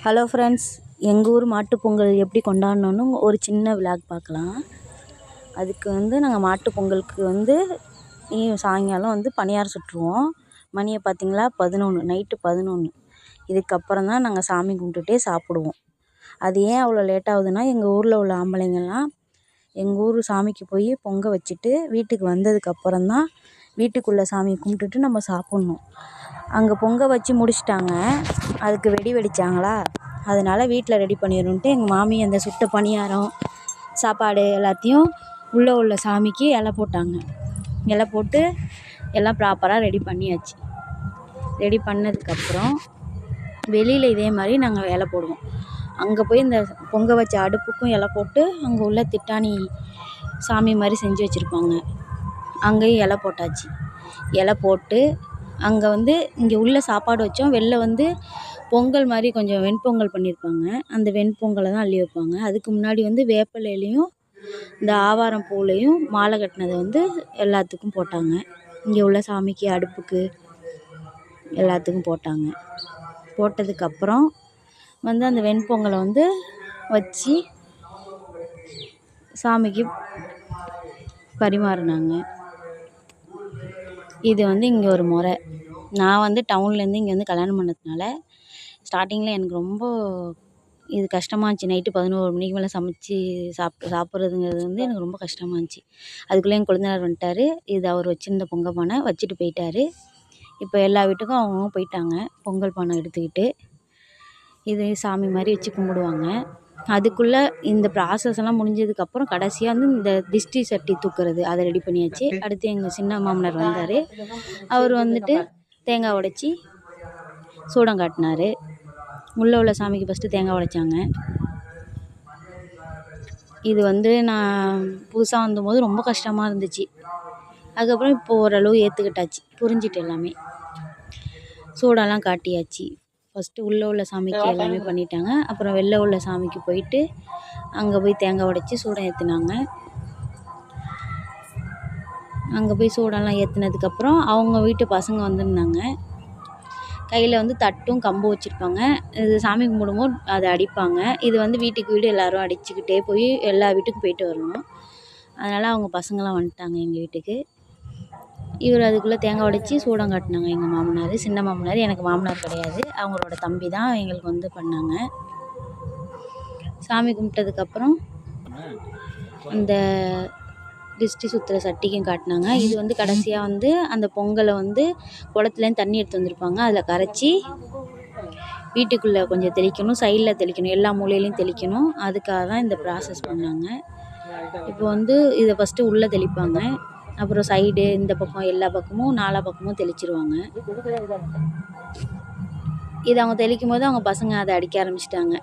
Hello friends, எங்கள் ஊர் மாட்டுப்பொங்கல் எப்படி கொண்டாடணுன்னு ஒரு சின்ன விளாக் பார்க்கலாம். அதுக்கு நாங்கள் மாட்டுப்பொங்கலுக்கு சாயங்காலம் பணியாரம் சுட்டுருவோம். மணியை பார்த்திங்களா 11, நைட்டு 11. இதுக்கப்புறம் தான் நாங்கள் சாமி கும்பிட்டுட்டே சாப்பிடுவோம். அது ஏன் அவ்வளோ லேட் ஆகுதுன்னா, எங்கள் ஊரில் உள்ள ஆம்பளைங்கள்லாம் எங்கள் ஊர் சாமிக்கு போய் பொங்க வச்சுட்டு வீட்டுக்கு வந்ததுக்கப்புறம் தான் வீட்டுக்குள்ளே சாமி கும்பிட்டுட்டு நம்ம சாப்பிட்ணும். அங்கே பொங்க வச்சு முடிச்சிட்டாங்க. அதுக்கு வெடி வெடித்தாங்களா, அதனால் வீட்டில் ரெடி பண்ணிடணுன்ட்டு எங்கள் மாமி அந்த சுட்ட பணியாரம் சாப்பாடு எல்லாத்தையும் உள்ளே உள்ள சாமிக்கு இலை போட்டாங்க. இலை போட்டு எல்லாம் ப்ராப்பராக ரெடி பண்ணியாச்சு. ரெடி பண்ணதுக்கப்புறம் வெளியில் இதே மாதிரி நாங்கள் இலை போடுவோம். அங்கே போய் இந்த பொங்க வச்ச அடுப்புக்கும் இலை போட்டு அங்கே உள்ள திட்டாணி சாமி மாதிரி செஞ்சு வச்சுருப்பாங்க. அங்கேயும் இலை போட்டாச்சு. இலை போட்டு அங்கே இங்கே உள்ள சாப்பாடு வச்சோம். வெளில பொங்கல் மாதிரி கொஞ்சம் வெண்பொங்கல் பண்ணியிருப்பாங்க. அந்த வெண்பொங்கலை தான் அள்ளி வைப்பாங்க. அதுக்கு முன்னாடி வேப்பிலையிலையும் இந்த ஆவாரம் பூலையும் மாலை கட்டினதை எல்லாத்துக்கும் போட்டாங்க. இங்கே உள்ள சாமிக்கு அடுப்புக்கு எல்லாத்துக்கும் போட்டாங்க. போட்டதுக்கப்புறம் அந்த வெண்பொங்கலை வச்சு சாமிக்கு பரிமாறினாங்க. இது இங்கே ஒரு முறை. நான் டவுன்லேருந்து இங்கே கல்யாணம் பண்ணதுனால ஸ்டார்டிங்கில் எனக்கு ரொம்ப இது கஷ்டமாக இருந்துச்சு. நைட்டு 11 மணிக்கு மேலே சமைச்சி சாப்பிட்றதுங்கிறது எனக்கு ரொம்ப கஷ்டமாக இருந்துச்சு. அதுக்குள்ளே என் கொழுந்தனார் வந்துட்டார். இது அவர் வச்சுருந்த பொங்க பானை வச்சுட்டு போயிட்டார். இப்போ எல்லா வீட்டுக்கும் அவங்கவுங்க போயிட்டாங்க. பொங்கல் பானை எடுத்துக்கிட்டு இது சாமி மாதிரி வச்சு கும்பிடுவாங்க. அதுக்குள்ளே இந்த ப்ராசஸ் எல்லாம் முடிஞ்சதுக்கப்புறம் கடைசியாக இந்த திஷ்டி சட்டி தூக்குறது அதை ரெடி பண்ணியாச்சு. அடுத்து எங்கள் சின்ன மாமனார் வந்தார். அவர் தேங்காய் உடைச்சி சூடம் காட்டினார். உள்ளே உள்ள சாமிக்கு ஃபஸ்ட்டு தேங்காய் உடைச்சாங்க. இது நான் புதுசாக வந்தபோது ரொம்ப கஷ்டமாக இருந்துச்சு. அதுக்கப்புறம் இப்போ ஓரளவு ஏற்றுக்கிட்டாச்சு, புரிஞ்சிட்டு எல்லாமே. சூடெல்லாம் காட்டியாச்சு. ஃபஸ்ட்டு உள்ளே உள்ள சாமிக்கு எல்லாமே பண்ணிட்டாங்க. அப்புறம் வெளில உள்ள சாமிக்கு போயிட்டு அங்கே போய் தேங்காய் உடைச்சி சூடம் ஏற்றுனாங்க. அங்கே போய் சூடெல்லாம் ஏற்றுனதுக்கப்புறம் அவங்க வீட்டு பசங்க வந்திருந்தாங்க. கையில் தட்டும் கம்பு வச்சுருப்பாங்க. இது சாமி கும்பிடும்போது அதை அடிப்பாங்க. இது வீட்டுக்கு வீடு எல்லோரும் அடிச்சுக்கிட்டே போய் எல்லா வீட்டுக்கும் போயிட்டு வரணும். அதனால் அவங்க பசங்களாம் வந்துட்டாங்க எங்கள் வீட்டுக்கு. இவர் அதுக்குள்ளே தேங்காய் உடைச்சி சூடம் காட்டினாங்க. எங்கள் மாமனார், சின்ன மாமனார். எனக்கு மாமனார் கிடையாது, அவங்களோட தம்பி தான் எங்களுக்கு பண்ணாங்க. சாமி கும்பிட்டதுக்கப்புறம் அந்த திஷ்டி சுற்றுற சட்டிக்கும் காட்டினாங்க. இது கடைசியாக அந்த பொங்கலை குளத்துலேருந்து தண்ணி எடுத்து வந்திருப்பாங்க. அதில் கரைச்சி வீட்டுக்குள்ளே கொஞ்சம் தெளிக்கணும், சைடில் தெளிக்கணும், எல்லா மூலையிலையும் தெளிக்கணும். அதுக்காக தான் இந்த ப்ராசஸ் பண்ணாங்க. இப்போ இதை ஃபஸ்ட்டு உள்ளே தெளிப்பாங்க. அப்புறம் சைடு இந்த பக்கம் எல்லா பக்கமும் 4 பக்கமும் தெளிச்சிருவாங்க. இது அவங்க தெளிக்கும் போது அவங்க பசங்க அதை அடிக்க ஆரம்பிச்சிட்டாங்க.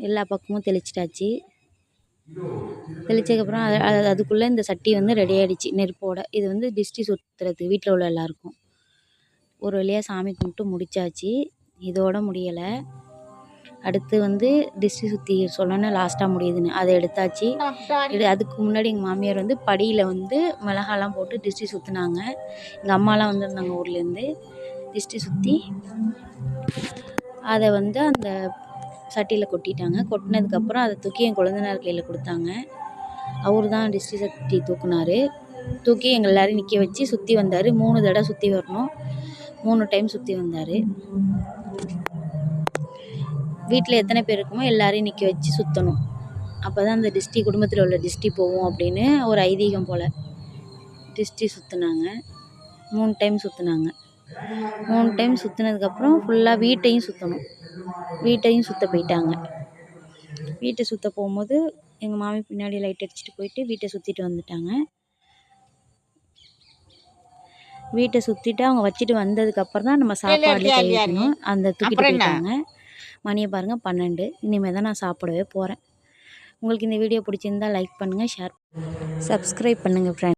எல்லா பக்கமும் தெளிச்சிட்டாச்சு. தெளிச்சதுக்கப்புறம் அதுக்குள்ளே இந்த சட்டி ரெடி ஆகிடுச்சு நெருப்போட. இது திஷ்டி சுற்றுறது வீட்டில் உள்ள எல்லாருக்கும். ஒரு வழியாக சாமி கும்பிட்டு முடித்தாச்சு. இதோட முடியலை. அடுத்து திஷ்டி சுற்றி சொல்லணும்னு லாஸ்ட்டாக முடியுதுன்னு அதை எடுத்தாச்சு. அதுக்கு முன்னாடி எங்கள் மாமியார் படியில் மிளகாலாம் போட்டு திஷ்டி சுற்றினாங்க. எங்கள் அம்மாலாம் வந்திருந்தாங்க ஊர்லேருந்து. திஷ்டி சுற்றி அதை அந்த சட்டியில் கொட்டிட்டாங்க. கொட்டினதுக்கப்புறம் அதை தூக்கி என் கொழுந்தனார் கையில் கொடுத்தாங்க. அவர் தான் திஷ்டி சட்டி தூக்குனார். தூக்கி எங்கள் எல்லோரும் நிற்க வச்சு சுற்றி வந்தார். 3 தடவை சுற்றி வரணும். 3 டைம் சுற்றி வந்தார். வீட்டில் எத்தனை பேர் இருக்குமோ எல்லாரையும் நிற்க வச்சு சுற்றணும். அப்போ தான் அந்த திஷ்டி குடும்பத்தில் உள்ள திஷ்டி போகும் அப்படின்னு ஒரு ஐதீகம் போல். திஷ்டி சுற்றினாங்க. 3 டைம் சுற்றினாங்க. 3 டைம் சுற்றினதுக்கப்புறம் ஃபுல்லாக வீட்டையும் சுற்றணும். வீட்டையும் சுற்ற போயிட்டாங்க. வீட்டை சுற்ற போகும்போது எங்கள் மாமி பின்னாடி லைட் அடிச்சுட்டு போயிட்டு வீட்டை சுற்றிட்டு வந்துட்டாங்க. வீட்டை சுற்றிட்டு அவங்க வச்சுட்டு வந்ததுக்கப்புறம் தான் நம்ம சாப்பாடு கை வைக்கணும். அந்த தூக்கிட்டு போயிட்டாங்க. மணியை பாருங்கள் 12. இனிமேல் தான் நான் சாப்பிடவே போகிறேன். உங்களுக்கு இந்த வீடியோ பிடிச்சிருந்தால் லைக் பண்ணுங்கள், ஷேர், சப்ஸ்கிரைப் பண்ணுங்கள் ஃப்ரெண்ட்ஸ்.